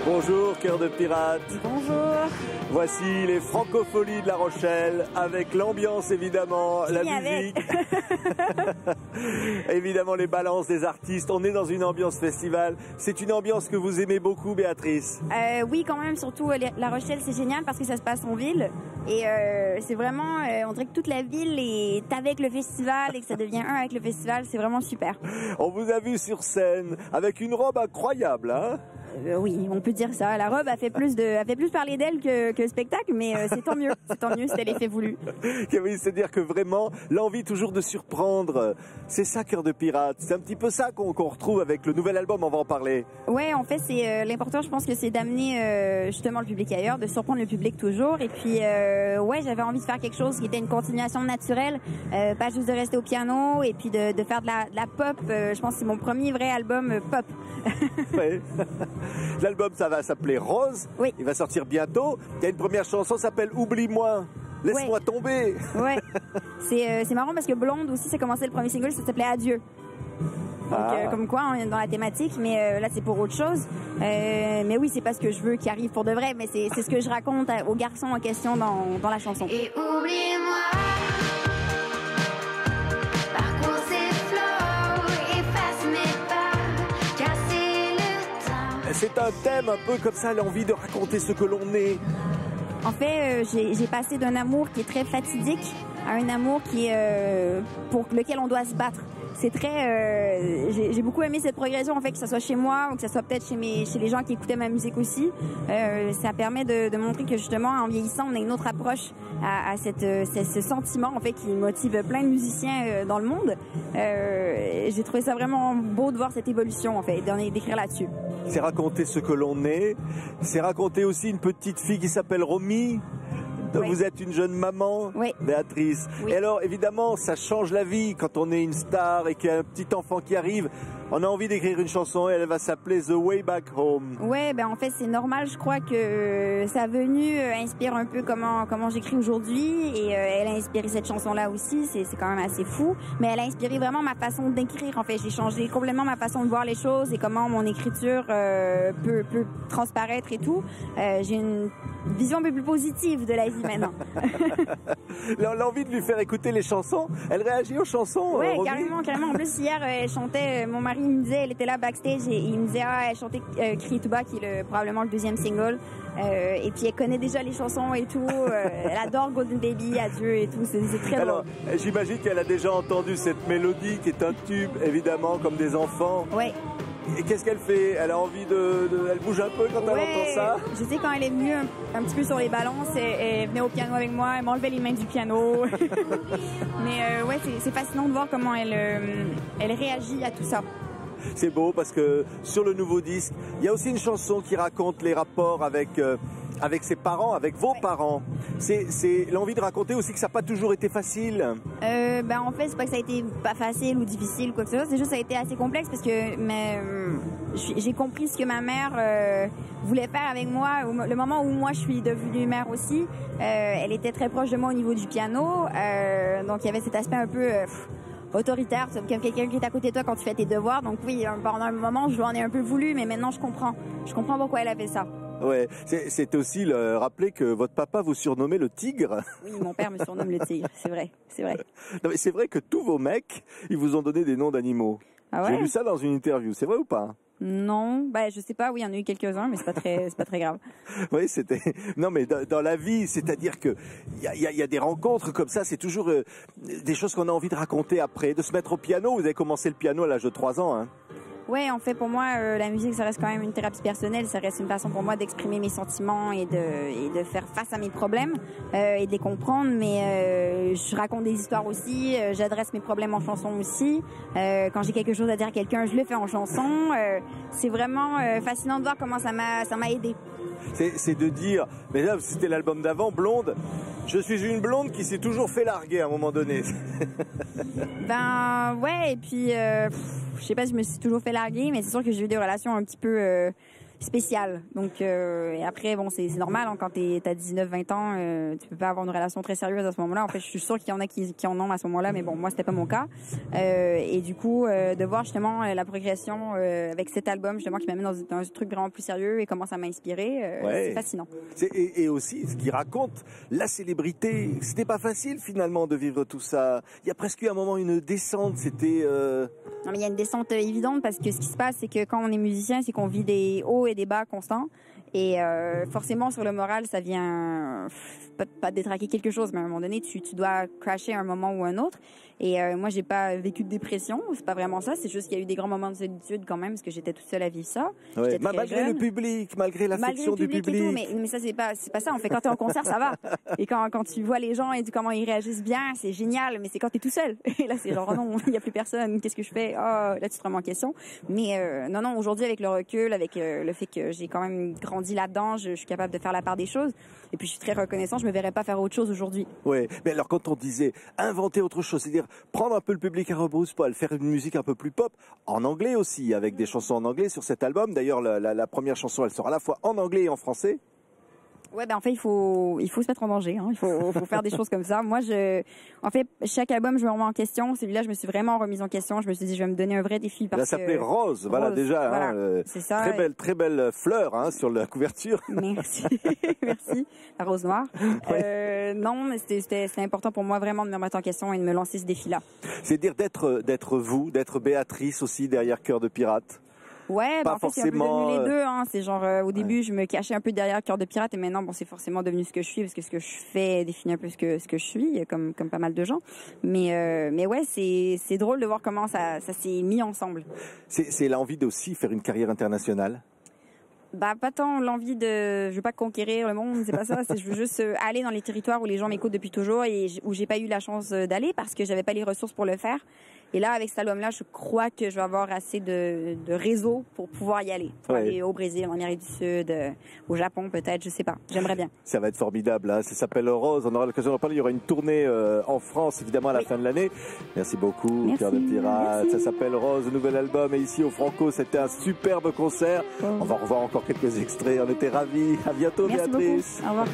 Bonjour, cœur de pirate. Bonjour. Voici les francopholies de La Rochelle, avec l'ambiance évidemment, la musique, évidemment les balances des artistes. On est dans une ambiance festival. C'est une ambiance que vous aimez beaucoup, Béatrice? Oui, quand même, surtout La Rochelle, c'est génial parce que ça se passe en ville. Et c'est vraiment, on dirait que toute la ville est avec le festival et que ça devient un avec le festival. C'est vraiment super. On vous a vu sur scène avec une robe incroyable, hein? Oui, on peut dire ça. La robe a fait plus parler d'elle que le spectacle, mais c'est tant mieux. C'est tant mieux, c'était l'effet voulu. Oui, c'est-à-dire que vraiment, l'envie toujours de surprendre, c'est ça, cœur de pirate. C'est un petit peu ça qu'on retrouve avec le nouvel album, on va en parler. Ouais, en fait, c'est l'important, je pense que c'est d'amener justement le public ailleurs, de surprendre le public toujours. Et puis, ouais, j'avais envie de faire quelque chose qui était une continuation naturelle, pas juste de rester au piano et puis de faire de la pop. Je pense que c'est mon premier vrai album pop. Ouais. L'album, ça va s'appeler Rose. Oui. Il va sortir bientôt. Il y a une première chanson, s'appelle Oublie-moi. Laisse-moi tomber. Ouais. C'est marrant parce que Blonde aussi, ça commençait le premier single, ça s'appelait Adieu. Donc, comme quoi, on est dans la thématique, mais là, c'est pour autre chose. Mais oui, c'est pas ce que je veux qui arrive pour de vrai, mais c'est ce que je raconte aux garçons en question dans la chanson. Et oublie-moi. C'est un thème un peu comme ça, l'envie de raconter ce que l'on est. En fait, j'ai passé d'un amour qui est très fatidique à un amour qui est pour lequel on doit se battre. C'est très, j'ai beaucoup aimé cette progression, en fait, que ce soit chez moi ou que ce soit peut-être chez les gens qui écoutaient ma musique aussi. Ça permet de montrer que justement, en vieillissant, on a une autre approche à ce sentiment, en fait, qui motive plein de musiciens dans le monde. J'ai trouvé ça vraiment beau de voir cette évolution, en fait, d'écrire là-dessus. C'est raconter ce que l'on est. C'est raconter aussi une petite fille qui s'appelle Romy. Oui. Vous êtes une jeune maman, oui. Béatrice. Oui. Et alors, évidemment, ça change la vie quand on est une star et qu'il y a un petit enfant qui arrive. On a envie d'écrire une chanson et elle va s'appeler The Way Back Home. Ouais, ben en fait, c'est normal. Je crois que sa venue inspire un peu comment j'écris aujourd'hui et elle a inspiré cette chanson-là aussi. C'est quand même assez fou. Mais elle a inspiré vraiment ma façon d'écrire. En fait, j'ai changé complètement ma façon de voir les choses et comment mon écriture peut transparaître et tout. J'ai une vision un peu plus positive de la vie maintenant. L'envie de lui faire écouter les chansons, elle réagit aux chansons. Ouais, carrément. En plus, hier, elle chantait, mon mari me disait, elle était là backstage et il me disait, elle chantait Crie tout bas, qui est probablement le deuxième single. Et puis elle connaît déjà les chansons et tout. Elle adore Golden Baby, Adieu et tout. C'est très Alors, j'imagine qu'elle a déjà entendu cette mélodie qui est un tube, évidemment, comme des enfants. Ouais. Et qu'est-ce qu'elle fait? Elle a envie elle bouge un peu quand elle entend ça? Je sais, quand elle est venue un petit peu sur les balances, elle venait au piano avec moi, elle m'enlevait les mains du piano. Mais ouais, c'est fascinant de voir comment elle réagit à tout ça. C'est beau parce que sur le nouveau disque, il y a aussi une chanson qui raconte les rapports avec ses parents, avec vos parents. C'est l'envie de raconter aussi que ça n'a pas toujours été facile. Ben en fait, c'est pas que ça a été pas facile ou difficile ou quoi que ce soit, c'est juste que ça a été assez complexe parce que j'ai compris ce que ma mère voulait faire avec moi. Le moment où moi je suis devenue mère aussi, elle était très proche de moi au niveau du piano, donc il y avait cet aspect un peu autoritaire, comme quelqu'un qui est à côté de toi quand tu fais tes devoirs. Donc oui, pendant un moment, je lui en ai un peu voulu, mais maintenant je comprends pourquoi elle a fait ça. Ouais, c'est aussi rappeler que votre papa vous surnommait le tigre. Oui, mon père me surnomme le tigre, c'est vrai. Non, mais c'est vrai que tous vos mecs, ils vous ont donné des noms d'animaux. Ah ouais? J'ai lu ça dans une interview, c'est vrai ou pas? Non, ben je sais pas, oui, il y en a eu quelques-uns, mais c'est pas très grave. Oui, non, mais dans la vie, c'est-à-dire que il y a des rencontres comme ça, c'est toujours des choses qu'on a envie de raconter après, de se mettre au piano. Vous avez commencé le piano à l'âge de 3 ans, hein? Ouais, en fait, pour moi, la musique, ça reste quand même une thérapie personnelle. Ça reste une façon pour moi d'exprimer mes sentiments et de faire face à mes problèmes et de les comprendre. Mais je raconte des histoires aussi. J'adresse mes problèmes en chanson aussi. Quand j'ai quelque chose à dire à quelqu'un, je le fais en chanson. C'est vraiment fascinant de voir comment ça m'a aidé. C'est de dire, mais là, c'était l'album d'avant, Blonde. Je suis une blonde qui s'est toujours fait larguer à un moment donné. Ben ouais, et puis je sais pas si je me suis toujours fait larguer, mais c'est sûr que j'ai eu des relations un petit peu spécial. Donc, et après, bon, c'est normal, hein, quand t'as 19-20 ans, tu peux pas avoir une relation très sérieuse à ce moment-là. En fait, je suis sûre qu'il y en a qui en ont à ce moment-là, mais bon, moi, c'était pas mon cas. Et du coup, de voir justement la progression avec cet album, justement, qui m'amène dans un truc vraiment plus sérieux et comment ça m'a inspiré, c'est fascinant. Et aussi, ce qui raconte la célébrité, c'était pas facile finalement de vivre tout ça. Il y a presque eu un moment une descente, c'était... Non, mais il y a une descente évidente parce que ce qui se passe, c'est que quand on est musicien, c'est qu'on vit des hauts et des bas constants. Et forcément, sur le moral, ça vient pas détraquer quelque chose, mais à un moment donné, tu dois crasher à un moment ou un autre. Et moi, j'ai pas vécu de dépression, c'est pas vraiment ça. C'est juste qu'il y a eu des grands moments de solitude quand même, parce que j'étais toute seule à vivre ça. Ouais. Malgré le public, malgré l'affection du public. Et tout, mais ça, c'est pas ça. En fait, quand t'es en concert, ça va. Et quand tu vois les gens et comment ils réagissent bien, c'est génial. Mais c'est quand t'es tout seul. Et là, c'est genre, oh non, il y a plus personne. Qu'est-ce que je fais? Oh, là, tu te remets en question. Mais non, aujourd'hui, avec le recul, avec le fait que j'ai quand même grandi là-dedans, je suis capable de faire la part des choses. Et puis, je suis très reconnaissante. Je me verrais pas faire autre chose aujourd'hui. Ouais. Mais alors, quand on disait inventer autre chose, c'est-à-dire prendre un peu le public à rebrousse-poil, faire une musique un peu plus pop, en anglais aussi, avec des chansons en anglais sur cet album. D'ailleurs, la première chanson, elle sort à la fois en anglais et en français. Ouais, ben en fait, il faut se mettre en danger. Hein. Il faut faire des choses comme ça. Moi, en fait, chaque album, je me remets en question. Celui-là, je me suis vraiment remise en question. Je me suis dit, je vais me donner un vrai défi. Ça s'appelait Rose, voilà déjà. Voilà, hein, c'est ça. Très belle fleur hein, sur la couverture. Merci, merci. La rose noire. Ouais. Non, mais c'était important pour moi vraiment de me remettre en question et de me lancer ce défi-là. C'est dire d'être vous, d'être Béatrice aussi derrière Cœur de Pirate. Ouais, pas en fait, c'est un peu devenu les deux. Hein. C'est genre, au début, je me cachais un peu derrière Cœur de Pirate et maintenant, bon, c'est forcément devenu ce que je suis parce que ce que je fais définit un peu ce que je suis, comme pas mal de gens. Mais ouais, c'est drôle de voir comment ça s'est mis ensemble. C'est l'envie d'aussi faire une carrière internationale? Bah, pas tant l'envie je veux pas conquérir le monde, c'est pas ça, je veux juste aller dans les territoires où les gens m'écoutent depuis toujours et où j'ai pas eu la chance d'aller parce que j'avais pas les ressources pour le faire. Et là, avec cet album-là, je crois que je vais avoir assez de réseau pour pouvoir y aller. Pour aller au Brésil, en Amérique du Sud, au Japon peut-être, je sais pas. J'aimerais bien. Ça va être formidable, hein. Ça s'appelle Rose. On aura l'occasion d'en parler. Il y aura une tournée en France, évidemment, à la fin de l'année. Merci beaucoup, Cœur de Pirate. Ça s'appelle Rose, le nouvel album. Et ici, au Franco, c'était un superbe concert. On va revoir encore quelques extraits. On était ravis. À bientôt, Merci Béatrice. Beaucoup. Au revoir.